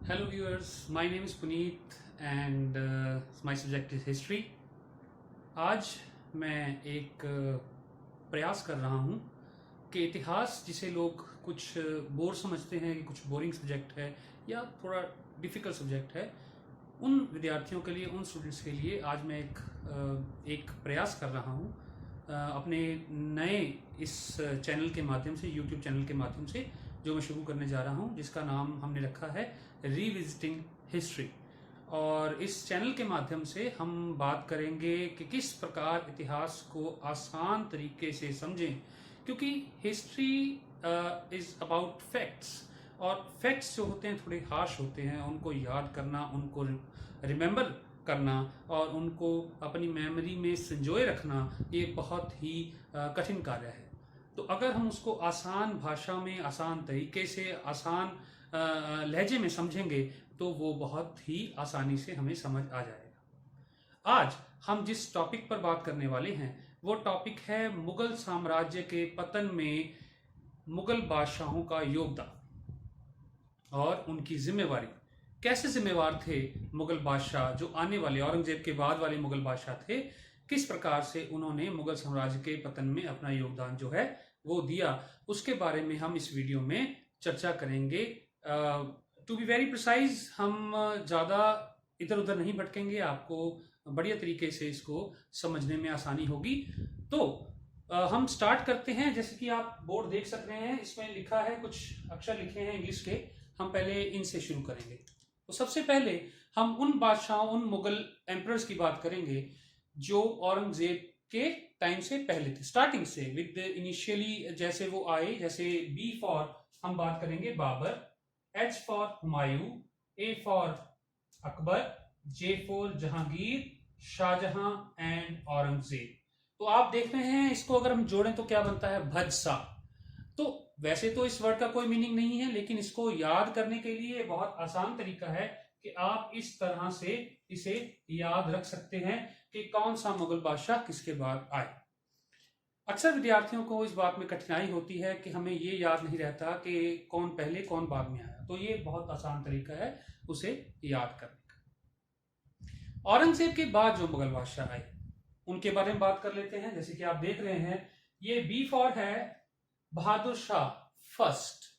Hello viewers, my name is Puneet and my subject is history. आज मैं एक प्रयास कर रहा हूँ कि इतिहास जिसे लोग कुछ बोर समझते हैं कि कुछ बोरिंग सब्जेक्ट है या थोड़ा डिफ़िकल्ट सब्जेक्ट है, उन विद्यार्थियों के लिए, उन स्टूडेंट्स के लिए आज मैं एक प्रयास कर रहा हूँ अपने नए इस चैनल के माध्यम से, यूट्यूब चैनल के माध्यम से जो मैं शुरू करने जा रहा हूँ, जिसका नाम हमने रखा है रीविजिटिंग हिस्ट्री। और इस चैनल के माध्यम से हम बात करेंगे कि किस प्रकार इतिहास को आसान तरीके से समझें, क्योंकि हिस्ट्री इज़ अबाउट फैक्ट्स, और फैक्ट्स जो होते हैं थोड़े हार्श होते हैं, उनको याद करना, उनको रिमेंबर करना और उनको अपनी मेमोरी में संजोए रखना, ये बहुत ही कठिन कार्य है। तो अगर हम उसको आसान भाषा में, आसान तरीके से, आसान लहजे में समझेंगे तो वो बहुत ही आसानी से हमें समझ आ जाएगा। आज हम जिस टॉपिक पर बात करने वाले हैं वो टॉपिक है मुगल साम्राज्य के पतन में मुगल बादशाहों का योगदान और उनकी जिम्मेवारी। कैसे जिम्मेवार थे मुगल बादशाह, जो आने वाले औरंगजेब के बाद वाले मुगल बादशाह थे, किस प्रकार से उन्होंने मुगल साम्राज्य के पतन में अपना योगदान जो है वो दिया, उसके बारे में हम इस वीडियो में चर्चा करेंगे। टू बी वेरी प्रिसाइज, हम ज़्यादा इधर उधर नहीं भटकेंगे, आपको बढ़िया तरीके से इसको समझने में आसानी होगी। तो हम स्टार्ट करते हैं। जैसे कि आप बोर्ड देख सकते हैं, इसमें लिखा है, कुछ अक्षर लिखे हैं इंग्लिश के, हम पहले इनसे शुरू करेंगे। तो सबसे पहले हम उन बादशाहों, उन मुगल एम्परर्स की बात करेंगे जो औरंगजेब के टाइम से पहले थे, स्टार्टिंग से, विद इनिशियली जैसे वो आए। जैसे बी फॉर हम बात करेंगे Babur, H for Humayun, A for Akbar, J for Jahangir, Shahjahan and Aurangzeb. तो आप देख रहे हैं, इसको अगर हम जोड़ें तो क्या बनता है, भदसा। तो वैसे तो इस वर्ड का कोई मीनिंग नहीं है, लेकिन इसको याद करने के लिए बहुत आसान तरीका है कि आप इस तरह से इसे याद रख सकते हैं कि कौन सा मुगल बादशाह किसके बाद आए। अक्सर विद्यार्थियों को इस बात में कठिनाई होती है कि हमें ये याद नहीं रहता कि कौन पहले कौन बाद में आया, तो ये बहुत आसान तरीका है उसे याद करने का। औरंगजेब के बाद जो मुगल बादशाह आए उनके बारे में बात कर लेते हैं। जैसे कि आप देख रहे हैं, ये बी फॉर है बहादुर शाह फर्स्ट,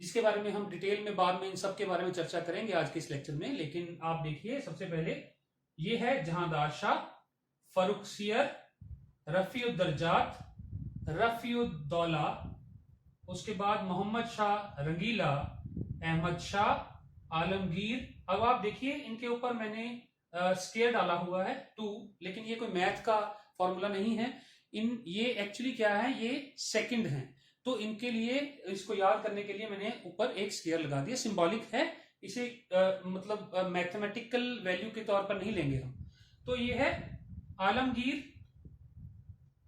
जिसके बारे में हम डिटेल में बाद में इन सब के बारे में चर्चा करेंगे आज के इस लेक्चर में। लेकिन आप देखिए, सबसे पहले ये है जहांदार शाह, फरुखसियर, रफीउद्दर्जात, रफीउद्दौला, उसके बाद मोहम्मद शाह रंगीला, अहमद शाह, आलमगीर। अब आप देखिए, इनके ऊपर मैंने स्केयर डाला हुआ है 2, लेकिन ये कोई मैथ का फॉर्मूला नहीं है। ये एक्चुअली क्या है, ये सेकंड है, तो इनके लिए, इसको याद करने के लिए मैंने ऊपर एक स्केयर लगा दिया, सिंबॉलिक है। इसे मतलब मैथमेटिकल वैल्यू के तौर पर नहीं लेंगे हम। तो ये है आलमगीर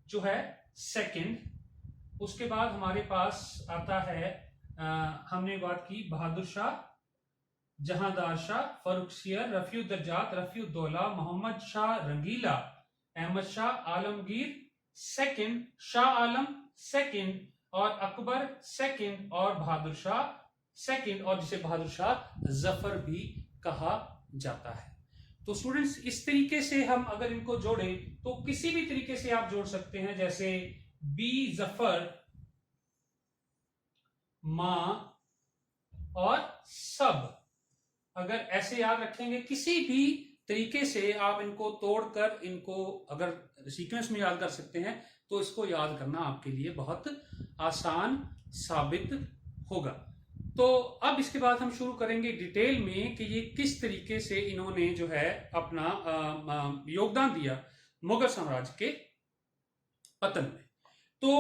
जो है सेकंड। उसके बाद हमारे पास आता है, हमने बात की बहादुर शाह, जहांदार शाह, फरुखसियर, रफीउद्दर्जात, रफीउद्दौला, मोहम्मद शाह रंगीला, अहमद शाह, आलमगीर सेकंड, शाह आलम सेकंड, और अकबर सेकंड, और बहादुर शाह सेकंड, और जिसे बहादुर शाह जफर भी कहा जाता है। तो स्टूडेंट्स, इस तरीके से हम अगर इनको जोड़ें तो किसी भी तरीके से आप जोड़ सकते हैं। जैसे बी जफर, मां और सब, अगर ऐसे याद रखेंगे, किसी भी तरीके से आप इनको तोड़कर, इनको अगर सीक्वेंस में याद कर सकते हैं तो इसको याद करना आपके लिए बहुत आसान साबित होगा। तो अब इसके बाद हम शुरू करेंगे डिटेल में कि ये किस तरीके से इन्होंने जो है अपना योगदान दिया मुगल साम्राज्य के पतन में। तो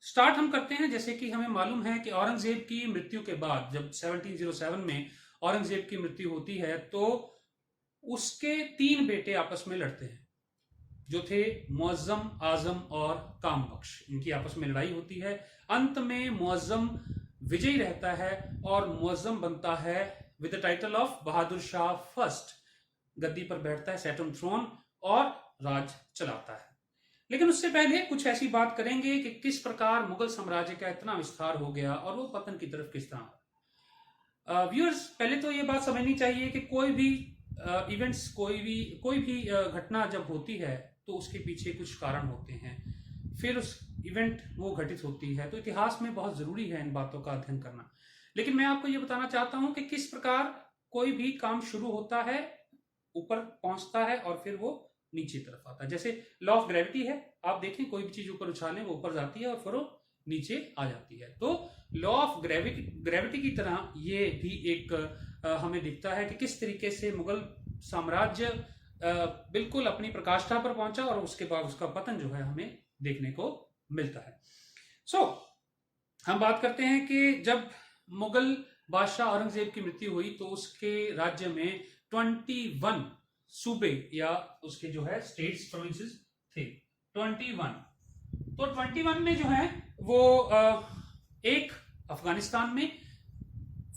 स्टार्ट हम करते हैं। जैसे कि हमें मालूम है कि औरंगजेब की मृत्यु के बाद, जब 1707 में औरंगजेब की मृत्यु होती है, तो उसके 3 बेटे आपस में लड़ते हैं, जो थे मुअज्जम, आजम और कामबख्श। इनकी आपस में लड़ाई होती है। अंत में मुअज्जम विजयी रहता है और मुअज्जम बनता है with the title of Bahadur Shah first, गद्दी पर बैठता है, सेट ऑन थ्रोन, और राज चलाता है। लेकिन उससे पहले कुछ ऐसी बात करेंगे कि किस प्रकार मुगल साम्राज्य का इतना विस्तार हो गया और वो पतन की तरफ किस तरह। व्यूअर्स, पहले तो ये बात समझनी चाहिए कि कोई भी इवेंट्स, कोई भी घटना जब होती है तो उसके पीछे कुछ कारण होते हैं, फिर उस इवेंट वो घटित होती है। तो इतिहास में बहुत जरूरी है इन बातों का अध्ययन करना। लेकिन मैं आपको ये बताना चाहता हूं कि किस प्रकार कोई भी काम शुरू होता है, ऊपर पहुंचता है और फिर वो नीचे तरफ आता है। जैसे लॉ ऑफ ग्रेविटी है, आप देखें कोई भी चीज ऊपर उछालें वो ऊपर जाती है और फिर वो नीचे आ जाती है। तो लॉ ऑफ ग्रेविटी की तरह ये भी एक हमें दिखता है कि किस तरीके से मुगल साम्राज्य बिल्कुल अपनी प्रकाष्ठा पर पहुंचा और उसके बाद उसका पतन जो है हमें देखने को मिलता है। सो हम बात करते हैं कि जब मुगल बादशाह औरंगजेब की मृत्यु हुई तो उसके राज्य में 21 सूबे या उसके जो है स्टेट्स, प्रोविंसेस थे 21। तो 21 में जो है वो एक अफगानिस्तान में,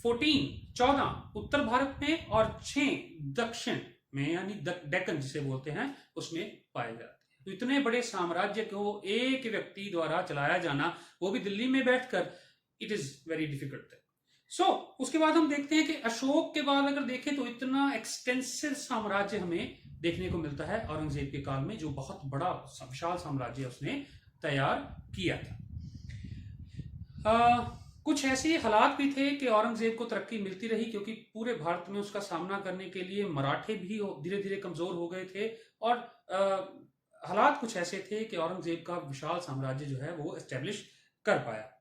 14 उत्तर भारत में और 6 दक्षिण में यानी डेक्कन जिसे बोलते हैं उसमें पाए जाते हैं। तो इतने बड़े साम्राज्य को एक व्यक्ति द्वारा चलाया जाना, वो भी दिल्ली में बैठकर, इट इज वेरी डिफिकल्ट। सो उसके बाद हम देखते हैं कि अशोक के बाद अगर देखें तो इतना एक्सटेंसिव साम्राज्य हमें देखने को मिलता है औरंगजेब के काल में, जो बहुत बड़ा विशाल साम्राज्य उसने तैयार किया था। कुछ ऐसे हालात भी थे कि औरंगजेब को तरक्की मिलती रही, क्योंकि पूरे भारत में उसका सामना करने के लिए मराठे भी धीरे धीरे कमजोर हो गए थे और हालात कुछ ऐसे थे कि औरंगजेब का विशाल साम्राज्य जो है वो एस्टेब्लिश कर पाया।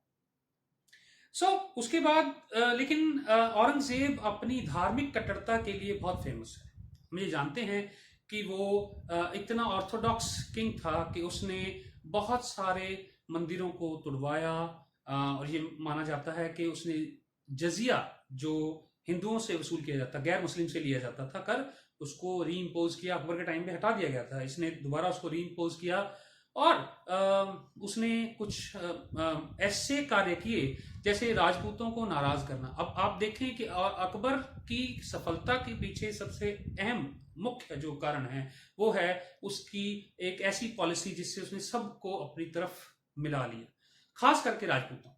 उसके बाद लेकिन औरंगजेब अपनी धार्मिक कट्टरता के लिए बहुत फेमस है। हम ये जानते हैं कि वो इतना ऑर्थोडॉक्स किंग था कि उसने बहुत सारे मंदिरों को तुड़वाया, और ये माना जाता है कि उसने जजिया जो हिंदुओं से वसूल किया जाता, गैर मुस्लिम से लिया जाता था कर, उसको री इम्पोज किया। अकबर के टाइम पे हटा दिया गया था, इसने दोबारा उसको री इम्पोज किया और उसने कुछ ऐसे कार्य किए जैसे राजपूतों को नाराज करना। अब आप देखें कि अकबर की सफलता के पीछे सबसे अहम मुख्य जो कारण है वो है उसकी एक ऐसी पॉलिसी जिससे उसने सबको अपनी तरफ मिला लिया, खास करके राजपूतों को।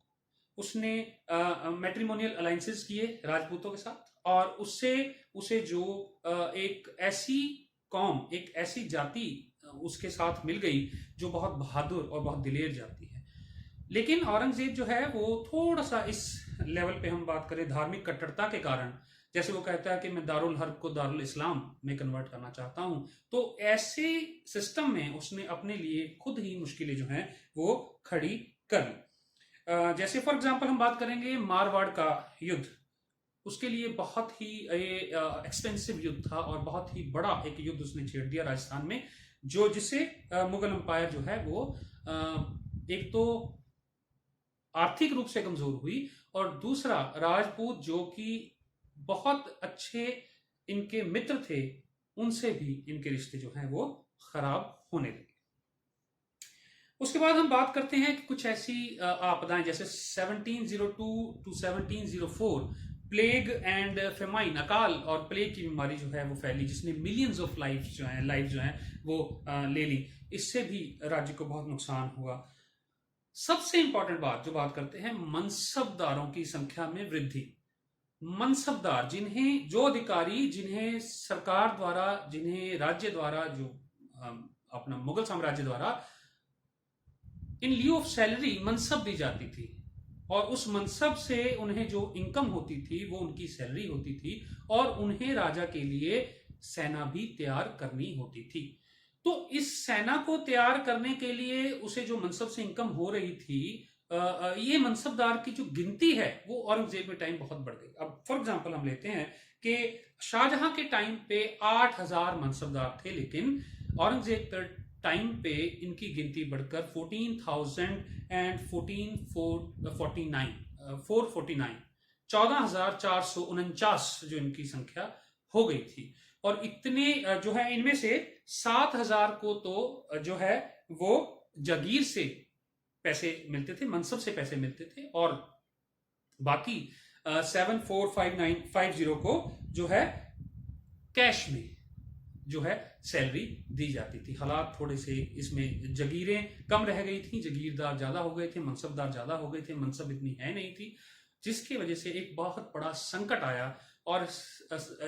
उसने मैट्रिमोनियल अलायंसेस किए राजपूतों के साथ और उससे उसे जो एक ऐसी कौम, एक ऐसी जाति उसके साथ मिल गई जो बहुत बहादुर और बहुत दिलेर जाती है। लेकिन औरंगजेब जो है वो थोड़ा सा इस लेवल पे हम बात करें धार्मिक कट्टरता के कारण, जैसे वो कहता है कि मैं दारुल हर्ब को दारुल इस्लाम में कन्वर्ट करना चाहता हूं, तो ऐसे सिस्टम में उसने अपने लिए खुद ही मुश्किलें जो हैं वो खड़ी कर ली। जैसे फॉर एग्जांपल हम बात करेंगे मारवाड़ का युद्ध, उसके लिए बहुत ही एक्सपेंसिव युद्ध था और बहुत ही बड़ा एक युद्ध उसने छेड़ दिया राजस्थान में, जो जिससे मुगल एम्पायर जो है वो एक तो आर्थिक रूप से कमजोर हुई और दूसरा राजपूत जो कि बहुत अच्छे इनके मित्र थे उनसे भी इनके रिश्ते जो हैं वो खराब होने लगे। उसके बाद हम बात करते हैं कि कुछ ऐसी आपदाएं जैसे 1702 टू 1704 प्लेग एंड फेमाइन, अकाल और प्लेग की बीमारी जो है वो फैली, जिसने मिलियंस ऑफ लाइफ जो हैं वो ले ली। इससे भी राज्य को बहुत नुकसान हुआ। सबसे इंपॉर्टेंट बात जो बात करते हैं, मनसबदारों की संख्या में वृद्धि। मनसबदार जो अधिकारी जिन्हें सरकार द्वारा, जिन्हें राज्य द्वारा, जो अपना मुगल साम्राज्य द्वारा इन लिeu ऑफ सैलरी मनसब दी जाती थी और उस मनसब से उन्हें जो इनकम होती थी वो उनकी सैलरी होती थी और उन्हें राजा के लिए सेना भी तैयार करनी होती थी। तो इस सेना को तैयार करने के लिए उसे जो मनसब से इनकम हो रही थी, ये मनसबदार की जो गिनती है वो औरंगजेब के टाइम बहुत बढ़ गई। अब फॉर एग्जांपल हम लेते हैं कि शाहजहां के टाइम पे 8000 मनसबदार थे, लेकिन औरंगजेब के टाइम पे इनकी गिनती बढ़कर 14,449 जो इनकी संख्या हो गई थी। और इतने जो है इनमें से 7000 को तो जो है वो जागीर से पैसे मिलते थे, मनसब से पैसे मिलते थे, और बाकी 745950 को जो है कैश में जो है सैलरी दी जाती थी। हालात थोड़े से इसमें जगीरें कम रह गई थी, जगीरदार ज्यादा हो गए थे, मनसबदार ज्यादा हो गए थे, मनसब इतनी है नहीं थी। जिसकी वजह से एक बहुत बड़ा संकट आया। और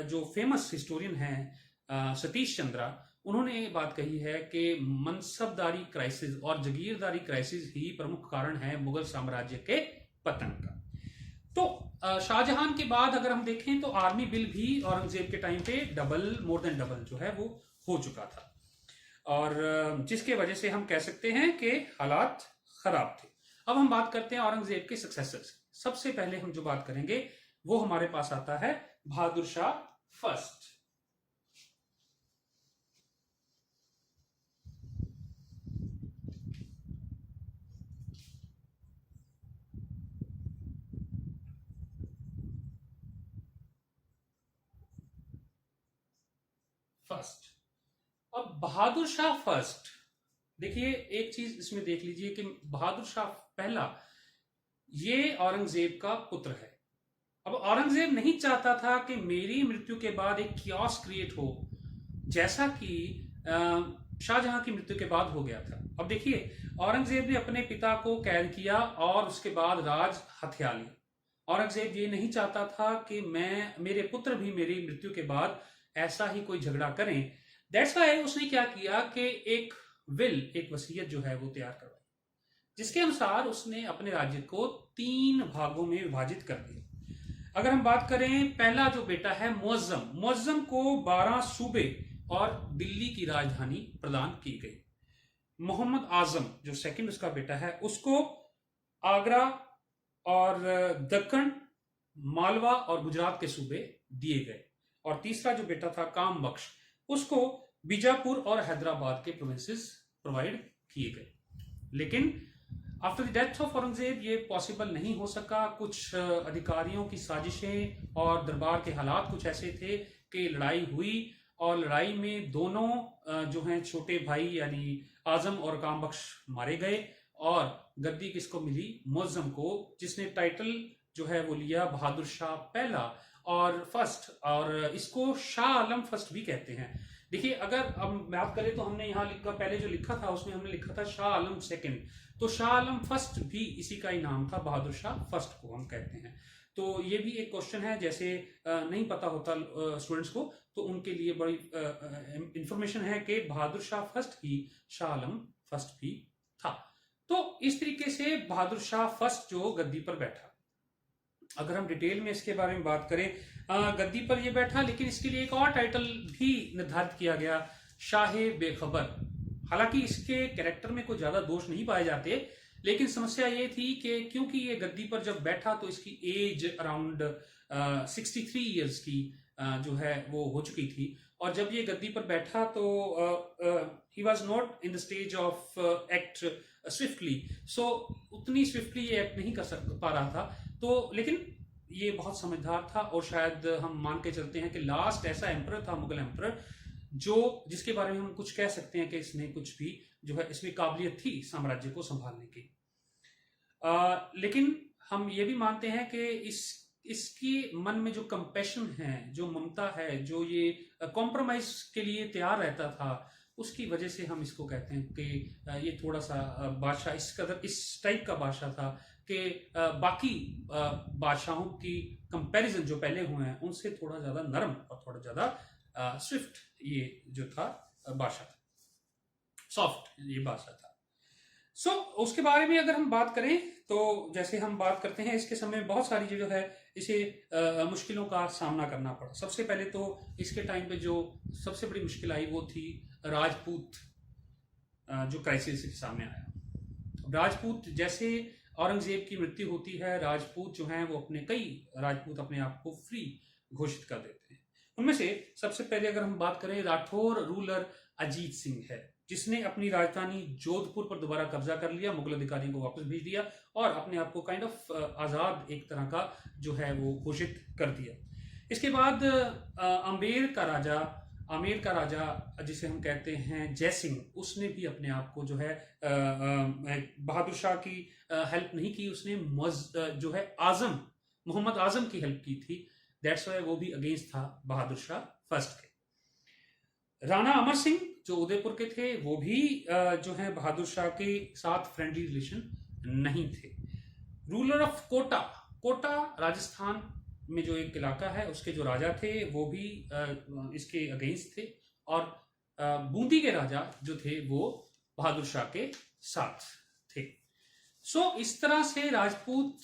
जो फेमस हिस्टोरियन हैं सतीश चंद्रा, उन्होंने ये बात कही है कि मनसबदारी क्राइसिस और जगीरदारी क्राइसिस ही प्रमुख कारण है मुगल साम्राज्य के पतन का। तो शाहजहां के बाद अगर हम देखें तो आर्मी बिल भी औरंगजेब के टाइम पे मोर देन डबल जो है वो हो चुका था, और जिसके वजह से हम कह सकते हैं कि हालात खराब थे। अब हम बात करते हैं औरंगजेब के सक्सेसर्स। सबसे पहले हम जो बात करेंगे वो हमारे पास आता है बहादुर शाह फर्स्ट। अब बहादुर शाह फर्स्ट, देखिए एक चीज इसमें देख लीजिए कि बहादुर शाह पहला ये औरंगजेब का पुत्र है। अब औरंगजेब नहीं चाहता था कि मेरी मृत्यु के बाद एक कियोस क्रिएट हो, जैसा कि शाहजहां की मृत्यु के बाद हो गया था। अब देखिए औरंगजेब ने अपने पिता को कैद किया और उसके बाद राज हथिया लिया। औरंगजेब ये नहीं चाहता था कि मेरे पुत्र भी मेरी मृत्यु के बाद ऐसा ही कोई झगड़ा करें। दैट्स वाई उसने क्या किया कि एक वसीयत जो है वो तैयार करवाई, जिसके अनुसार उसने अपने राज्य को 3 भागों में विभाजित कर दिया। अगर हम बात करें, पहला जो बेटा है मुअज्जम को 12 सूबे और दिल्ली की राजधानी प्रदान की गई। मोहम्मद आजम जो सेकंड उसका बेटा है, उसको आगरा और दक्कन, मालवा और गुजरात के सूबे दिए गए। और तीसरा जो बेटा था काम बख्श, उसको बीजापुर और हैदराबाद के प्रोविंसेस प्रोवाइड किए गए। लेकिन after the death of Aurangzeb ये पॉसिबल नहीं हो सका। कुछ अधिकारियों की साजिशें और दरबार के हालात कुछ ऐसे थे कि लड़ाई हुई, और लड़ाई में दोनों जो हैं छोटे भाई यानी आजम और काम बख्श मारे गए, और गद्दी किसको मिली? मुअज्जम को, जिसने टाइटल जो है वो लिया बहादुर शाह पहला और फर्स्ट, और इसको शाह आलम फर्स्ट भी कहते हैं। देखिए अगर अब बात करें तो हमने यहाँ लिखा, पहले जो लिखा था उसमें हमने लिखा था शाह आलम सेकंड, तो शाह आलम फर्स्ट भी इसी का ही नाम था, बहादुर शाह फर्स्ट को हम कहते हैं। तो ये भी एक क्वेश्चन है, जैसे नहीं पता होता स्टूडेंट्स को, तो उनके लिए बड़ी इंफॉर्मेशन है कि बहादुर शाह फर्स्ट ही शाह आलम फर्स्ट भी था। तो इस तरीके से बहादुर शाह फर्स्ट जो गद्दी पर बैठा। अगर हम डिटेल में इसके बारे में बात करें, गद्दी पर ये बैठा, लेकिन इसके लिए एक और टाइटल भी निर्धारित किया गया, शाह बेखबर। हालांकि इसके कैरेक्टर में कोई ज्यादा दोष नहीं पाए जाते, लेकिन समस्या ये थी कि क्योंकि ये गद्दी पर जब बैठा तो इसकी एज अराउंड 63 ईयर्स की जो है वो हो चुकी थी, और जब ये गद्दी पर बैठा तो ही was not in the stage of act swiftly, so उतनी स्विफ्टली ये एक्ट नहीं कर पा रहा था। तो लेकिन ये बहुत समझदार था, और शायद हम मान के चलते हैं कि लास्ट ऐसा एम्परर था, मुगल एम्परर, जो जिसके बारे में हम कुछ कह सकते हैं कि इसने कुछ भी जो है इसमें काबिलियत थी साम्राज्य को संभालने की। लेकिन हम ये भी मानते हैं कि इसकी मन में जो कंपैशन है, जो ममता है, जो ये कॉम्प्रोमाइज के लिए तैयार रहता था, उसकी वजह से हम इसको कहते हैं कि ये थोड़ा सा बादशाह इस टाइप का बादशाह था कि बाकी बादशाहों की कंपैरिजन जो पहले हुए हैं उनसे थोड़ा ज्यादा नरम और थोड़ा ज्यादा स्विफ्ट ये जो था बादशाह था, सॉफ्ट ये बादशाह था। सो उसके बारे में अगर हम बात करें तो जैसे हम बात करते हैं, इसके समय में बहुत सारी जो है इसे मुश्किलों का सामना करना पड़ा। सबसे पहले तो इसके टाइम पे जो सबसे बड़ी मुश्किल आई वो थी राजपूत जो क्राइसिस के सामने आया। राजपूत, जैसे औरंगजेब की मृत्यु होती है, राजपूत जो हैं वो कई राजपूत अपने आप को फ्री घोषित कर देते हैं। उनमें से सबसे पहले अगर हम बात करें, राठौर रूलर अजीत सिंह है, जिसने अपनी राजधानी जोधपुर पर दोबारा कब्जा कर लिया, मुगल अधिकारियों को वापस भेज दिया और अपने आप को काइंड ऑफ आजाद एक तरह का जो है वो घोषित कर दिया। इसके बाद आमेर का राजा जिसे हम कहते हैं जयसिंह, उसने भी अपने आप को जो है बहादुर शाह की हेल्प नहीं की, उसने जो है मोहम्मद आजम की हेल्प की थी। दैट्स वाई वो भी अगेंस्ट था बहादुर शाह फर्स्ट के। राणा अमर सिंह जो उदयपुर के थे, वो भी जो है बहादुर शाह के साथ फ्रेंडली रिलेशन नहीं थे। रूलर ऑफ कोटा राजस्थान में जो एक इलाका है उसके जो राजा थे वो भी इसके अगेंस्ट थे, और बूंदी के राजा जो थे वो बहादुर शाह के साथ थे। सो इस तरह से राजपूत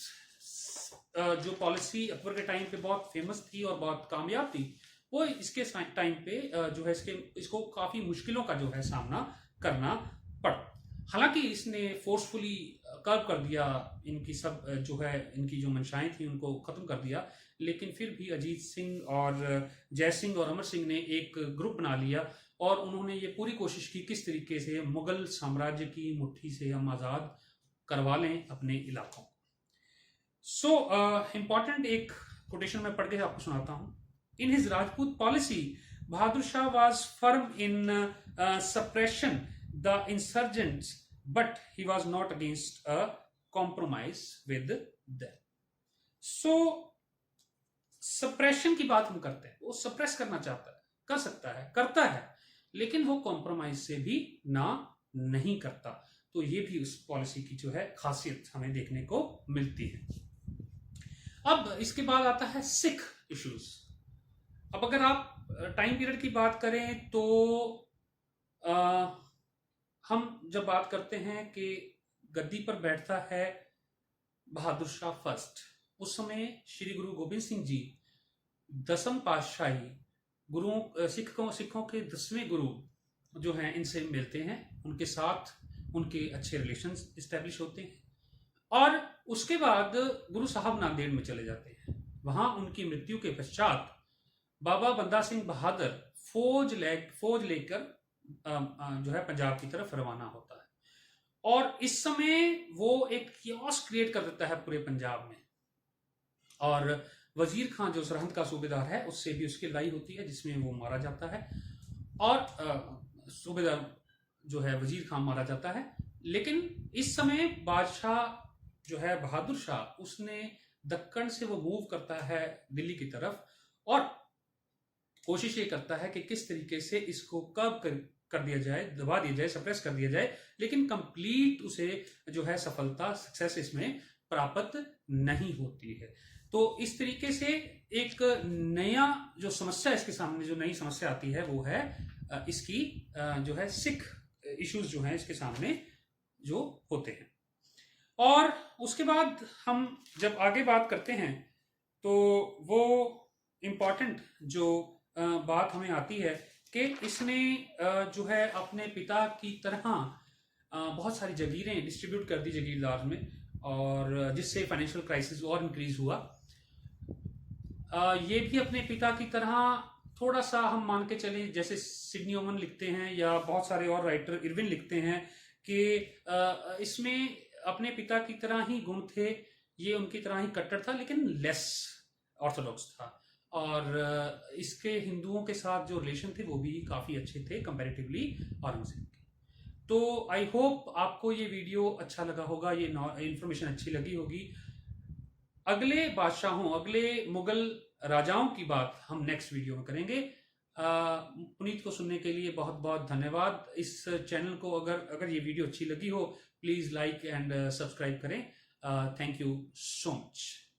जो पॉलिसी अकबर के टाइम पे बहुत फेमस थी और बहुत कामयाब थी, वो इसके टाइम पे जो है इसको काफी मुश्किलों का जो है सामना करना पड़ा। हालांकि इसने फोर्सफुली कर्व कर दिया इनकी सब जो है इनकी जो मंशाएं थी उनको खत्म कर दिया, लेकिन फिर भी अजीत सिंह और जय सिंह और अमर सिंह ने एक ग्रुप बना लिया और उन्होंने ये पूरी कोशिश की किस तरीके से मुगल साम्राज्य की मुट्ठी से हम आजाद करवा लें अपने इलाकों को। सो इंपॉर्टेंट एक कोटेशन में पढ़ के आपको सुनाता हूं। In his Rajput policy Bahadur Shah was firm in suppression the insurgents, but he was not against a compromise with them. So suppression की बात हम करते हैं, वो suppress करना चाहता है, कर सकता है, करता है, लेकिन वो compromise से भी ना नहीं करता। तो ये भी उस पॉलिसी की जो है खासियत हमें देखने को मिलती है। अब इसके बाद आता है सिख इश्यूज। अब अगर आप टाइम पीरियड की बात करें तो हम जब बात करते हैं कि गद्दी पर बैठता है बहादुर शाह फर्स्ट, उस समय श्री गुरु गोबिंद सिंह जी 10वीं पातशाही गुरुओं सिखों के 10वें गुरु जो हैं इनसे मिलते हैं, उनके साथ उनके अच्छे रिलेशंस इस्टेब्लिश होते हैं, और उसके बाद गुरु साहब नांदेड़ में चले जाते हैं। वहां उनकी मृत्यु के पश्चात बाबा बंदा सिंह बहादुर फौज लेकर जो है पंजाब की तरफ रवाना होता है, और इस समय वो एक कियोस क्रिएट कर देता है पूरे पंजाब में, और वजीर खान जो सरहंद का सूबेदार है उससे भी उसकी लड़ाई होती है जिसमें वो मारा जाता है, और सूबेदार जो है वजीर खान मारा जाता है। लेकिन इस समय बादशाह जो है बहादुर शाह उसने दक्कन से वो मूव करता है दिल्ली की तरफ, और कोशिश ये करता है कि किस तरीके से इसको कब कर दिया जाए, दबा दिया जाए, सप्रेस कर दिया जाए, लेकिन कंप्लीट उसे जो है सफलता सक्सेस इसमें प्राप्त नहीं होती है। तो इस तरीके से एक नया जो समस्या इसके सामने, जो नई समस्या आती है वो है इसकी जो है सिख इश्यूज जो हैं इसके सामने जो होते हैं। और उसके बाद हम जब आगे बात करते हैं तो वो इम्पॉर्टेंट जो बात हमें आती है कि इसने जो है अपने पिता की तरह बहुत सारी जगीरें डिस्ट्रीब्यूट कर दी जगीरदार में, और जिससे फाइनेंशियल क्राइसिस और इंक्रीज हुआ। ये भी अपने पिता की तरह थोड़ा सा हम मान के चले, जैसे सिडनी ओमन लिखते हैं या बहुत सारे और राइटर इरविन लिखते हैं कि इसमें अपने पिता की तरह ही गुण थे, ये उनकी तरह ही कट्टर था लेकिन लेस ऑर्थोडॉक्स था, और इसके हिंदुओं के साथ जो रिलेशन थे वो भी काफ़ी अच्छे थे कंपैरेटिवली औरंगजेब के। तो आई होप आपको ये वीडियो अच्छा लगा होगा, ये इन्फॉर्मेशन अच्छी लगी होगी। अगले बादशाहों, अगले मुगल राजाओं की बात हम नेक्स्ट वीडियो में करेंगे। पुनीत को सुनने के लिए बहुत बहुत धन्यवाद। इस चैनल को अगर ये वीडियो अच्छी लगी हो प्लीज़ लाइक एंड सब्सक्राइब करें। Thank you so much.